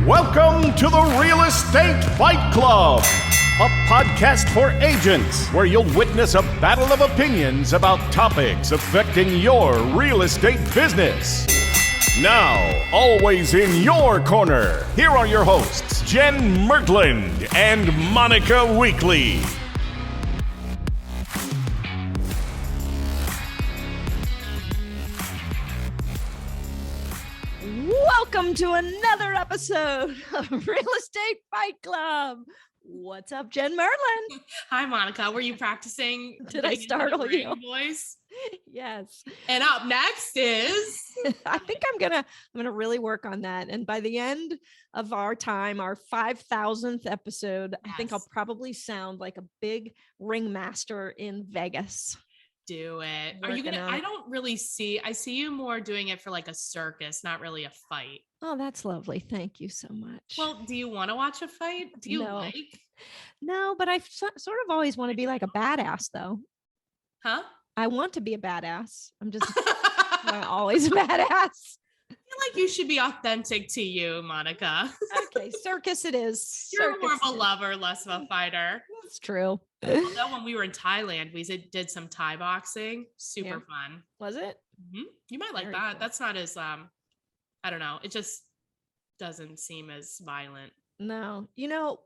Welcome to the Real Estate Fight Club, a podcast for agents where you'll witness a battle of opinions about topics affecting your real estate business. Now, always in your corner, here are your hosts, Jen Mertland and Monica Weekly. Welcome to another episode of Real Estate Fight Club. What's up, Jen Mertland? Hi, Monica. Were you practicing? Did I startle you? Voice? Yes. And up next is. I think I'm gonna really work on that. And by the end of our time, our 5,000th episode, yes. I think I'll probably sound like a big ringmaster in Vegas. Do it. Are you gonna? I don't really see. I see you more doing it for like a circus, not really a fight. Oh, that's lovely. Thank you so much. Well, do you want to watch a fight? Do you like? No, but I sort of always want to be like a badass, though. Huh? I want to be a badass. I'm just not always a badass. I feel like you should be authentic to you, Monica. Okay, circus it is. You're more of a lover, less of a fighter. That's true. Although when we were in Thailand, we did some Thai boxing. Super fun. Was it? Mm-hmm. You might like Very that. Cool. That's not as I don't know. It just doesn't seem as violent. No,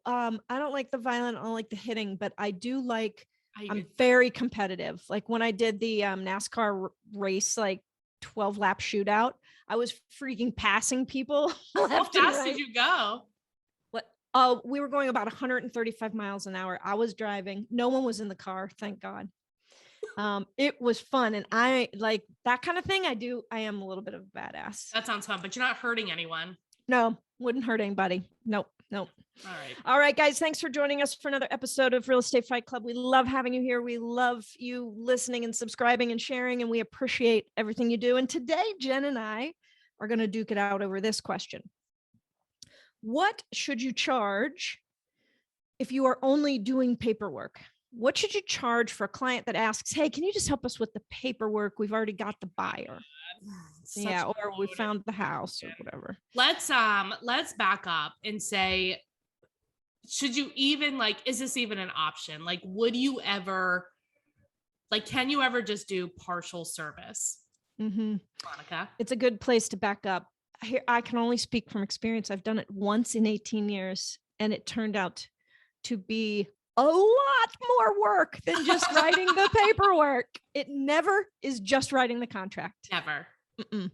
I don't like the violent. I don't like the hitting, but I do like. I'm very competitive. Like when I did the NASCAR race, like 12 lap shootout, I was freaking passing people. How fast did you go? What? We were going about 135 miles an hour. I was driving. No one was in the car. Thank God. It was fun. And I like that kind of thing. I am a little bit of a badass. That sounds fun, but you're not hurting anyone. No, wouldn't hurt anybody. Nope. All right, guys. Thanks for joining us for another episode of Real Estate Fight Club. We love having you here. We love you listening and subscribing and sharing, and we appreciate everything you do. And today, Jen and I are going to duke it out over this question. What should you charge if you are only doing paperwork? What should you charge for a client that asks, hey, can you just help us with the paperwork? We've already got the buyer. Or we found the house or whatever. Let's back up and say, should you even is this even an option? Like, would you ever, can you ever just do partial service? Mm-hmm. Monica? It's a good place to back up. Here, I can only speak from experience. I've done it once in 18 years, and it turned out to be a lot more work than just writing the paperwork. It never is just writing the contract. Never. Mm-mm.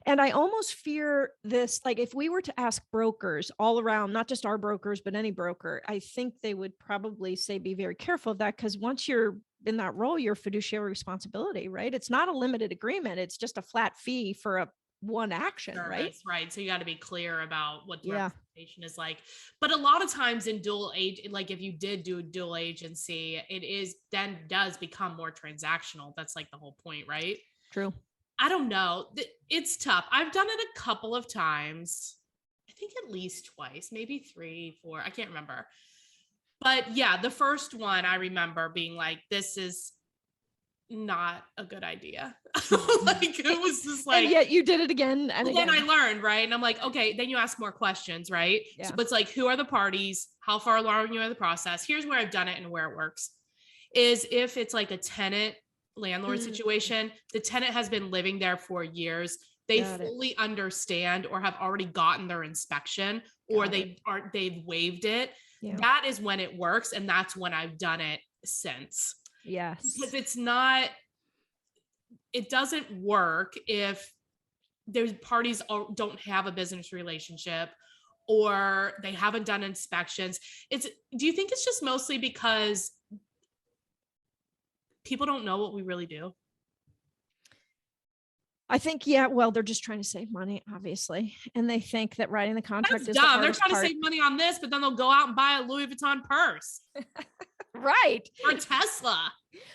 And I almost fear this, if we were to ask brokers all around, not just our brokers, but any broker, I think they would probably say, be very careful of that. Because once you're in that role, your fiduciary responsibility, right? It's not a limited agreement. It's just a flat fee for one action, right? Right. So you got to be clear about what the representation is like. But a lot of times in dual age, if you did do a dual agency, then does become more transactional. That's the whole point, right? True. I don't know. It's tough. I've done it a couple of times. I think at least twice, maybe 3, 4. I can't remember. But yeah, the first one I remember being this is not a good idea. It was just and yet you did it again. And then I learned, right? And I'm okay, then you ask more questions, right? Yeah. So it's who are the parties? How far along are you in the process? Here's where I've done it and where it works is if it's a tenant landlord situation, the tenant has been living there for years. They fully understand or have already gotten their inspection or they've waived it. Yeah. That is when it works. And that's when I've done it since. Yes. Because it doesn't work if there's parties don't have a business relationship or they haven't done inspections. Do you think it's just mostly because people don't know what we really do? I think, they're just trying to save money, obviously. And they think that writing the contract is dumb. They're trying to save money on this, but then they'll go out and buy a Louis Vuitton purse. Right. Or Tesla.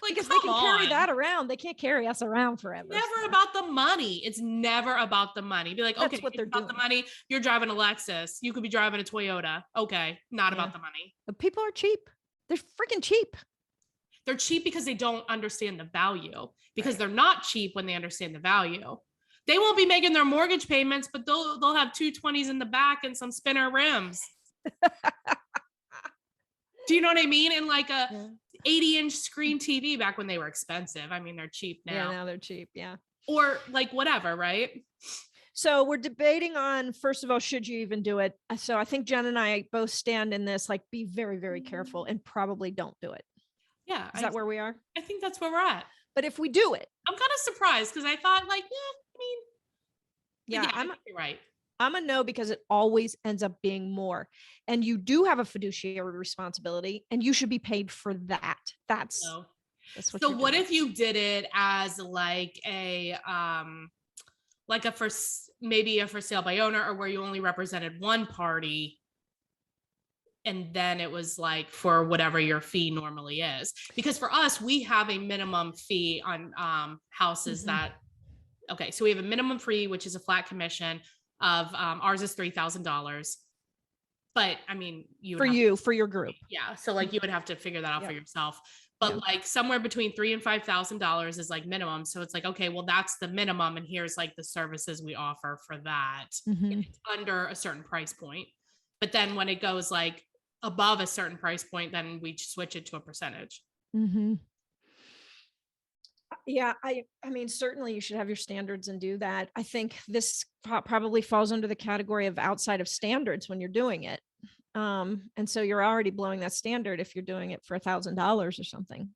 Because they can carry that around. They can't carry us around forever. Never about the money. It's never about the money. Be That's okay, what they're about doing. The money. You're driving a Lexus. You could be driving a Toyota. Okay. Not about the money. But people are cheap. They're freaking cheap. They're cheap because they don't understand the value, because they're not cheap when they understand the value. They won't be making their mortgage payments, but they'll have 220s in the back and some spinner rims. Do you know what I mean? And like a 80-inch screen TV back when they were expensive. I mean, they're cheap now. Yeah, now they're cheap. Yeah. Or like whatever, right? So we're debating on, first of all, should you even do it? So I think Jen and I both stand in this, like, be very, very careful and probably don't do it. Yeah. Is that where we are? I think that's where we're at. But if we do it, I'm kind of surprised because I thought like, yeah, I think you're right. I'm a no, because it always ends up being more. And you do have a fiduciary responsibility and you should be paid for that. That's what. So what if you did it as like maybe a for sale by owner, or where you only represented one party, and then it was like for whatever your fee normally is? Because for us, we have a minimum fee on houses that, okay, so we have a minimum fee, which is a flat commission of ours is $3,000. But I mean, for your group. Yeah. So like you would have to figure that out for yourself. But like somewhere between $3,000 and $5,000 is like minimum. So it's like, okay, well, that's the minimum. And here's like the services we offer for that. It's under a certain price point. But then when it goes like above a certain price point, then we switch it to a percentage. Yeah, I mean, certainly you should have your standards and do that. I think this probably falls under the category of outside of standards when you're doing it. And so you're already blowing that standard if you're doing it for $1,000 or something.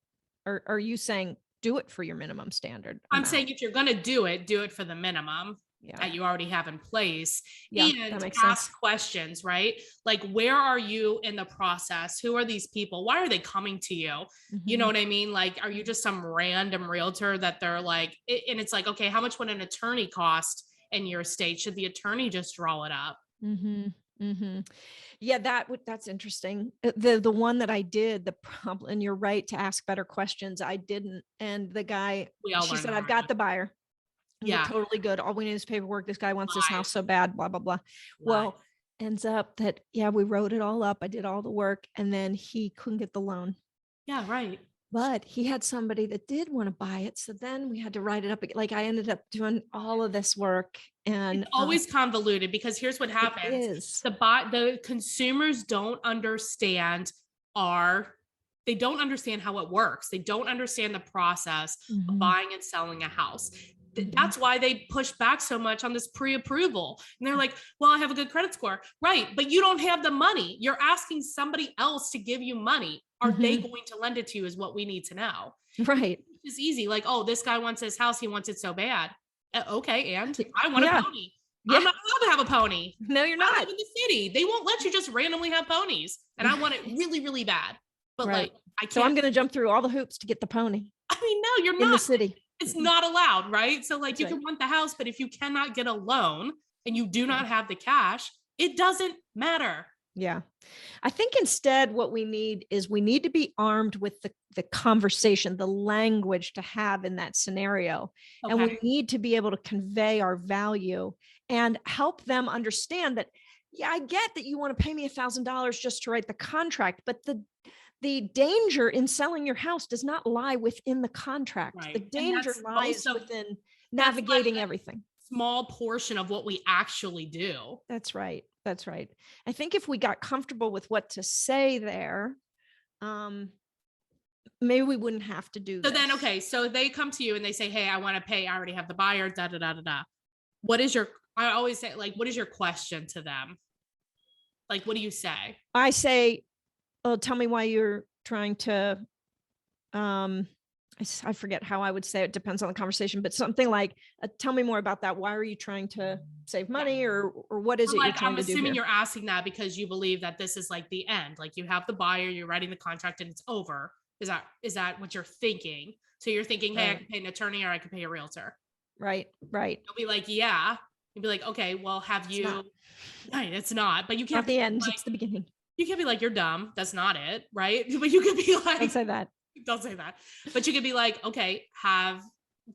Or are you saying do it for your minimum standard amount? I'm saying if you're going to do it for the minimum that you already have in place, and that makes ask sense. questions, right? Like, where are you in the process? Who are these people? Why are they coming to you? You know what I mean? Like, are you just some random realtor that they're like, and it's like, okay, how much would an attorney cost in your state? Should the attorney just draw it up? Yeah, that's interesting. The one that I did, the problem, and you're right to ask better questions. I didn't. And the guy, she said, I've got the buyer. Yeah, totally good. All we need is paperwork. This guy wants this house so bad, blah, blah, blah. Well, ends up that, we wrote it all up. I did all the work, and then he couldn't get the loan. Yeah, right. But he had somebody that did want to buy it. So then we had to write it up. Like, I ended up doing all of this work, and it's always convoluted, because here's what happens. The consumers don't understand they don't understand how it works. They don't understand the process of buying and selling a house. That's why they push back so much on this pre-approval. And they're like, well, I have a good credit score. Right. But you don't have the money. You're asking somebody else to give you money. Are they going to lend it to you is what we need to know. Right. It's easy. Like, oh, this guy wants his house. He wants it so bad. Okay. And I want a pony. I'm not allowed to have a pony. No, you're not. I live in the city. They won't let you just randomly have ponies. And I want it really, really bad. But like, I can't. So I'm going to jump through all the hoops to get the pony. I mean, no, you're not. In the city. It's not allowed, right? So like, you can want the house, but if you cannot get a loan and you do not have the cash, it doesn't matter. Yeah. I think instead what we need to be armed with the conversation, the language to have in that scenario. Okay. And we need to be able to convey our value and help them understand that, I get that you want to pay me $1,000 just to write the contract, but the danger in selling your house does not lie within the contract. Right. The danger lies within navigating everything. Small portion of what we actually do. That's right. That's right. I think if we got comfortable with what to say there, maybe we wouldn't have to do this. So then, okay. So they come to you and they say, hey, I want to pay. I already have the buyer, da, da, da, da, da. I always say, like, what is your question to them? Like, what do you say? I say, oh, tell me why you're trying to, I forget how I would say it, depends on the conversation, but something like, tell me more about that. Why are you trying to save money or what is it you're trying to do? I'm assuming you're asking that because you believe that this is like the end, like you have the buyer, you're writing the contract and it's over. Is that what you're thinking? So you're thinking, hey, I can pay an attorney or I can pay a realtor. Right. You'll be like, yeah. You'll be like, okay, well, it's not, but you can't. At the end, it's the beginning. You can't be like, you're dumb. That's not it. Right. But you could be like, don't say that. But you could be like, okay,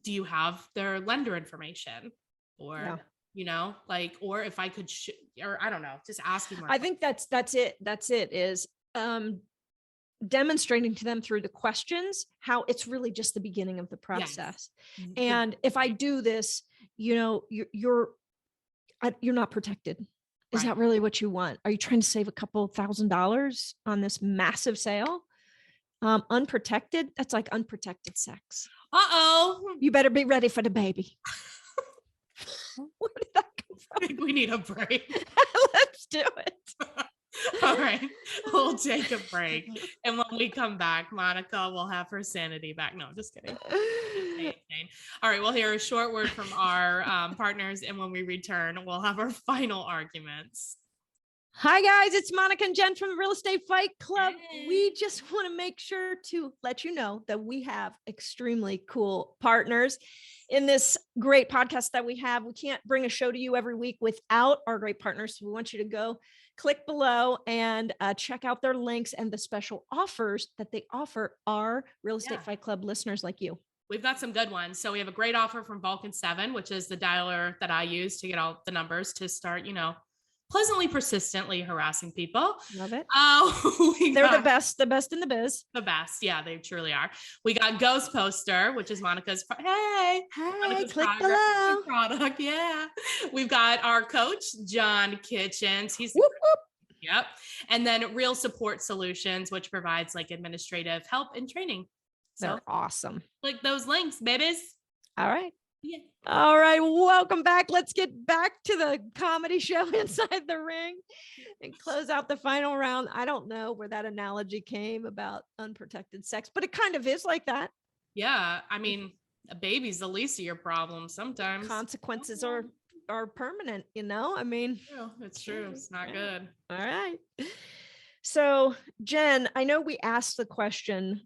do you have their lender information? Or, like, or if I could, or I don't know, just asking. I think that's it. That's it is, demonstrating to them through the questions how it's really just the beginning of the process. And if I do this, you're not protected. Is Right. that really what you want? Are you trying to save a couple $1,000s on this massive sale? Unprotected, that's like unprotected sex. Uh-oh. You better be ready for the baby. Where did that come from? I think we need a break. Let's do it. All right, we'll take a break. And when we come back, Monica will have her sanity back. No, just kidding. All right, we'll hear a short word from our partners. And when we return, we'll have our final arguments. Hi, guys. It's Monica and Jen from the Real Estate Fight Club. Hey. We just want to make sure to let you know that we have extremely cool partners in this great podcast that we have. We can't bring a show to you every week without our great partners. So we want you to go click below and check out their links and the special offers that they offer our Real Estate Fight Club listeners like you. We've got some good ones. So we have a great offer from Vulcan 7, which is the dialer that I use to get all the numbers to start, pleasantly persistently harassing people. Love it. They're the best in the biz. The best. Yeah, they truly are. We got Ghost Poster, which is Monica's. Monica's click below. Product. Yeah. We've got our coach, John Kitchens. He's whoop, whoop. Yep. And then Real Support Solutions, which provides like administrative help and training. So they're awesome. Click those links, babies. All right. Yeah. All right. Welcome back. Let's get back to the comedy show inside the ring and close out the final round. I don't know where that analogy came about unprotected sex, but it kind of is like that. Yeah. I mean, a baby's the least of your problems sometimes. Consequences are permanent, I mean. Yeah, it's true. It's not good. All right. So, Jen, I know we asked the question,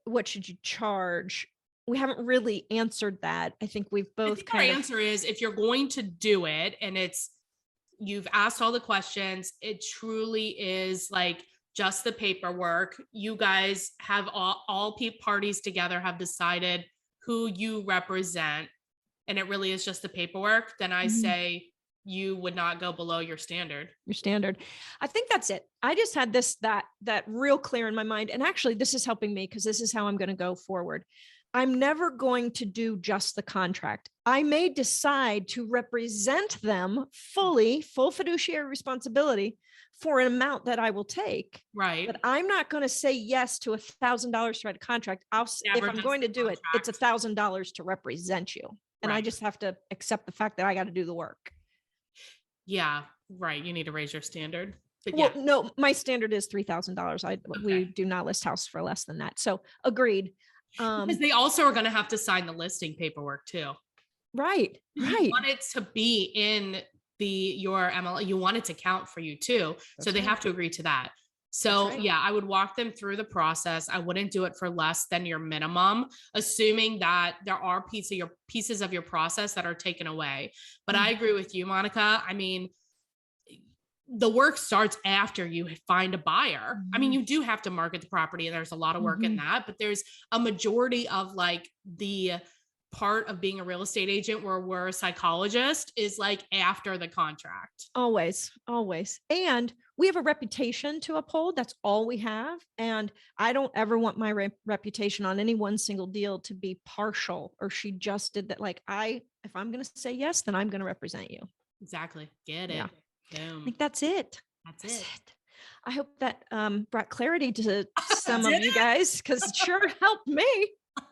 what should you charge? We haven't really answered that. I think we've both our answer is, if you're going to do it and you've asked all the questions, it truly is like just the paperwork. You guys have all parties together have decided who you represent, and it really is just the paperwork. Then I say you would not go below your standard. I think that's it. I just had that real clear in my mind. And actually this is helping me because this is how I'm going to go forward. I'm never going to do just the contract. I may decide to represent them full fiduciary responsibility for an amount that I will take. Right. But I'm not going to say yes to $1,000 to write a contract. If I'm going to do it, it's $1,000 to represent you. And I just have to accept the fact that I got to do the work. Yeah. Right. You need to raise your standard. But no, my standard is $3,000. We do not list house for less than that. So agreed. Because they also are going to have to sign the listing paperwork too. Right. You want it to be in your ML. You want it to count for you too. So they have to agree to that. So yeah, I would walk them through the process. I wouldn't do it for less than your minimum, assuming that there are pieces of your process that are taken away. But I agree with you, Monica. I mean, the work starts after you find a buyer. I mean, you do have to market the property and there's a lot of work in that, but there's a majority of like the part of being a real estate agent where we're a psychologist is like after the contract. Always. And we have a reputation to uphold. That's all we have. And I don't ever want my reputation on any one single deal to be partial, or she just did that. Like if I'm going to say yes, then I'm going to represent you. Exactly. Get it. Yeah. Boom. I think that's it. That's it. I hope that brought clarity to some of you guys, because it sure helped me.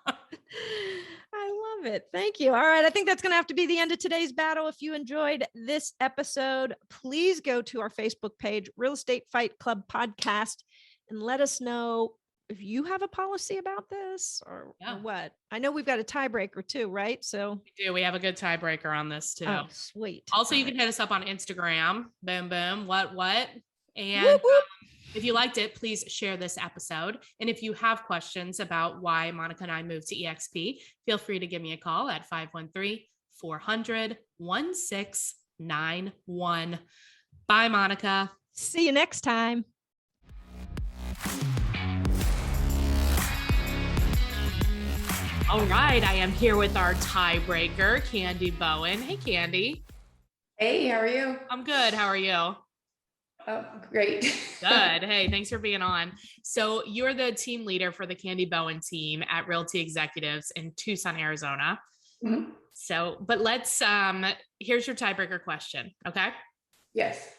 I love it. Thank you. All right. I think that's going to have to be the end of today's battle. If you enjoyed this episode, please go to our Facebook page, Real Estate Fight Club Podcast, and let us know if you have a policy about this or what. I know we've got a tiebreaker too, right? So we do. We have a good tiebreaker on this too. Oh, sweet. Also, you can hit us up on Instagram. Boom, boom. What? And if you liked it, please share this episode. And if you have questions about why Monica and I moved to EXP, feel free to give me a call at 513-400-1691. Bye, Monica. See you next time. All right, I am here with our tiebreaker, Candy Bowen. Hey, Candy. Hey, how are you? I'm good. How are you? Oh, great. Good. Hey, thanks for being on. So you're the team leader for the Candy Bowen team at Realty Executives in Tucson, Arizona. Mhm. So, but let's, here's your tiebreaker question. Okay. Yes.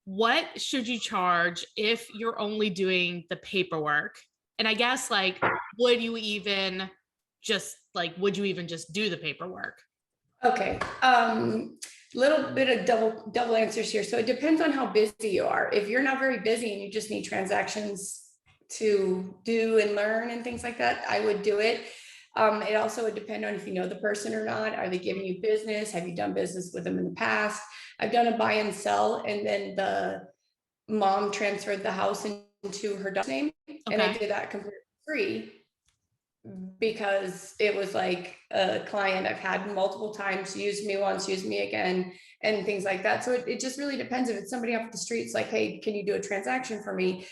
What should you charge if you're only doing the paperwork? And I guess like, would you even just do the paperwork? Okay. Little bit of double answers here. So it depends on how busy you are. If you're not very busy and you just need transactions to do and learn and things like that, I would do it. It also would depend on if you know the person or not. Are they giving you business? Have you done business with them in the past? I've done a buy and sell, and then the mom transferred the house into her daughter's name, and I Okay. did that completely free because it was like a client I've had multiple times, used me once, used me again, and things like that. So it just really depends. If it's somebody off the streets, like, hey, can you do a transaction for me?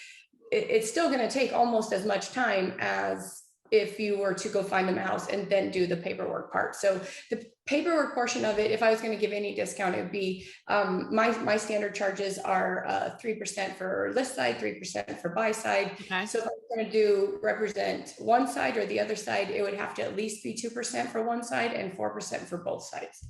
It's still going to take almost as much time as if you were to go find them a house and then do the paperwork part. So the paperwork portion of it, if I was going to give any discount, it would be my standard charges are 3% for list side, 3% for buy side. Okay. So if I was going to represent one side or the other side, it would have to at least be 2% for one side and 4% for both sides.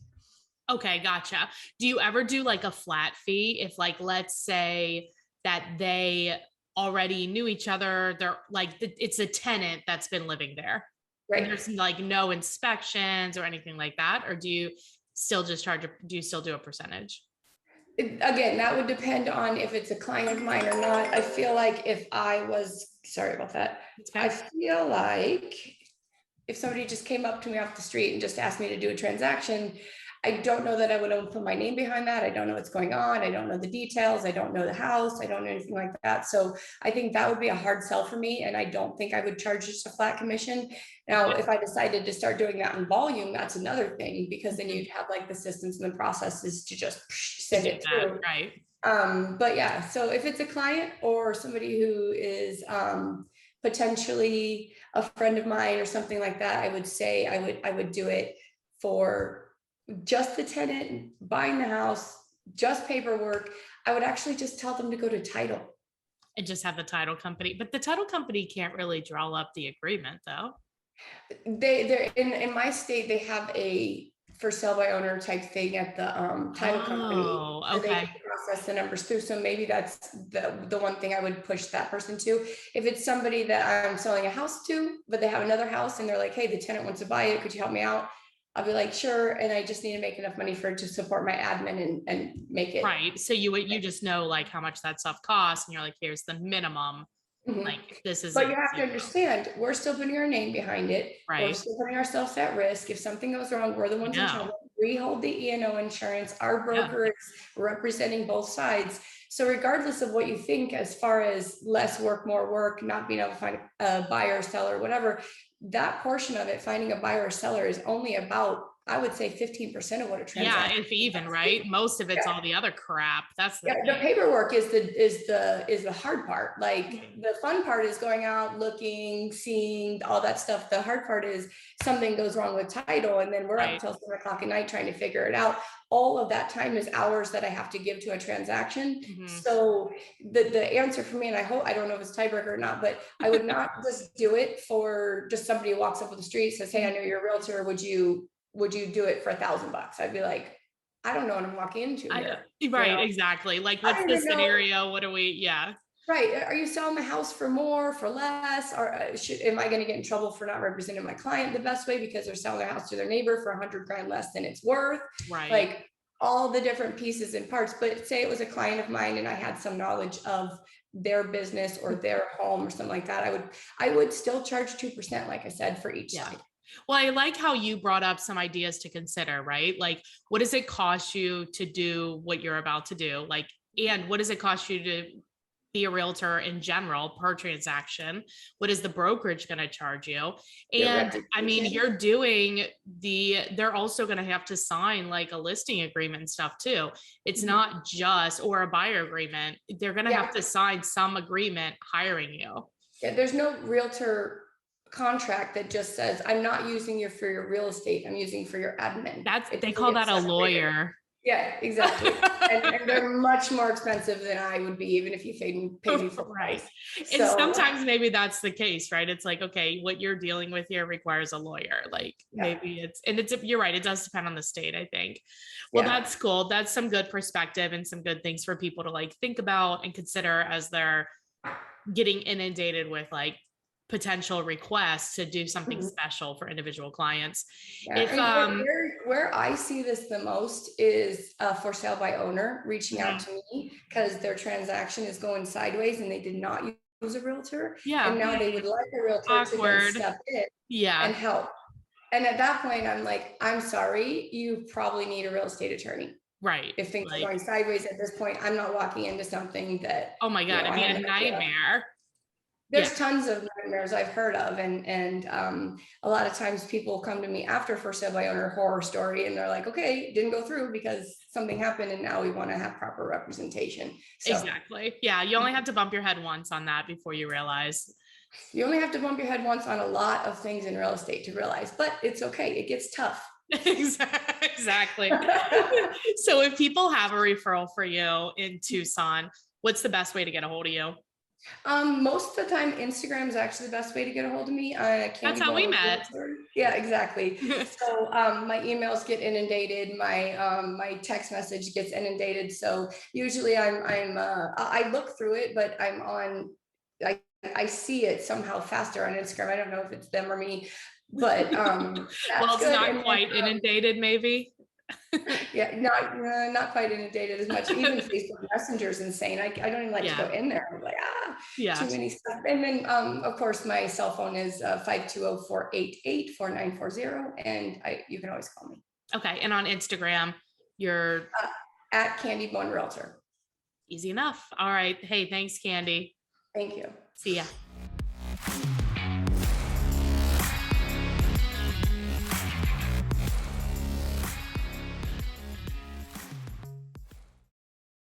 Okay. Gotcha. Do you ever do like a flat fee? If like, let's say that they already knew each other, they're like, it's a tenant that's been living there. Right. And there's like no inspections or anything like that. Or do you still just do you still do a percentage? Again, that would depend on if it's a client of mine or not. I feel like if I was, sorry about that. I feel like if somebody just came up to me off the street and just asked me to do a transaction, I don't know that I would put my name behind that. I don't know what's going on. I don't know the details. I don't know the house. I don't know anything like that. So I think that would be a hard sell for me. And I don't think I would charge just a flat commission. Now, if I decided to start doing that in volume, that's another thing, because then you'd have like the systems and the processes to just send it through. Right. But yeah, so if it's a client or somebody who is potentially a friend of mine or something like that, I would say I would do it for just the tenant buying the house, just paperwork. I would actually just tell them to go to title And just have the title company, but the title company can't really draw up the agreement though. They're in my state, they have a for sale by owner type thing at the title company. Oh, So they okay. can process the numbers through. So maybe that's the one thing I would push that person to. If it's somebody that I'm selling a house to, but they have another house and they're like, hey, the tenant wants to buy it, could you help me out? I'll be like, sure. And I just need to make enough money to support my admin and make it. Right. So you just know like how much that stuff costs and you're like, here's the minimum. Mhm. Like this is. But you have to understand, we're still putting our name behind it. We're Right. still putting ourselves at risk. If something goes wrong, we're the ones in trouble. We hold the E&O insurance. Our broker is representing both sides. So regardless of what you think, as far as less work, more work, not being able to find a buyer, seller, whatever, that portion of it, finding a buyer or seller, is only about, I would say, 15% of what a transaction. Yeah, if even, right? Most of it's all the other crap. That's the the paperwork is the hard part. Like the fun part is going out, looking, seeing all that stuff. The hard part is something goes wrong with title, and then we're up until 7 o'clock at night trying to figure it out. All of that time is hours that I have to give to a transaction. So the answer for me, and I don't know if it's tiebreaker or not, but I would not just do it for just somebody who walks up on the street, says, hey, I know you're a realtor, would you do it for $1,000? I'd be like, I don't know what I'm walking into here. Right, you know? exactly. Like, what's the scenario? What do we, Right. Are you selling the house for more, for less? Or am I going to get in trouble for not representing my client the best way because they're selling their house to their neighbor for $100,000 less than it's worth? Right. Like all the different pieces and parts. But say it was a client of mine and I had some knowledge of their business or their home or something like that, I would still charge 2%, like I said, for each side. Well, I like how you brought up some ideas to consider, right? Like, what does it cost you to do what you're about to do? Like, and what does it cost you to be a realtor in general per transaction? What is the brokerage going to charge you? And I mean, they're also going to have to sign like a listing agreement and stuff too. It's not just, or a buyer agreement. They're going to have to sign some agreement hiring you. Yeah, there's no realtor contract that just says, I'm not using you for your real estate, I'm using for your admin. They call that a lawyer. Yeah, exactly. And they're much more expensive than I would be, even if you paid me full Right. price. And So, sometimes maybe that's the case, right? It's like, okay, what you're dealing with here requires a lawyer. Like Yeah. maybe you're right. It does depend on the state, I think. Well, Yeah. that's cool. That's some good perspective and some good things for people to like think about and consider as they're getting inundated with like potential requests to do something Mhm. special for individual clients. Yeah, If and where I see this the most is for sale by owner reaching out to me because their transaction is going sideways and they did not use a realtor, yeah, and now they would like a realtor to awkward. then step in Yeah. and help. And at that point, I'm like, I'm sorry, you probably need a real estate attorney. Right. If things Like, are going sideways at this point, I'm not walking into something that, oh my God, I it'd be have a no idea. nightmare. There's tons of nightmares I've heard of, and a lot of times people come to me after for sale by owner horror story, and they're like, okay, it didn't go through because something happened, and now we want to have proper representation. So Exactly. Yeah, you only have to bump your head once on that before you realize. you only have to bump your head once on a lot of things in real estate to realize, but it's okay. It gets tough. Exactly. So if people have a referral for you in Tucson, what's the best way to get a hold of you? Most of the time, Instagram is actually the best way to get a hold of me. That's how we met. Yeah, exactly. So my emails get inundated. My text message gets inundated. So usually I look through it, but I see it somehow faster on Instagram. I don't know if it's them or me, but well, it's good. not quite inundated, maybe. Yeah, not quite inundated as much. Even Facebook Messenger is insane. I don't even like to go in there. I'm like, too many stuff. And then, of course, my cell phone is 520-488-4940, and you can always call me. Okay, and on Instagram, you're at Candy Bowen Realtor. Easy enough. All right. Hey, thanks, Candy. Thank you. See ya.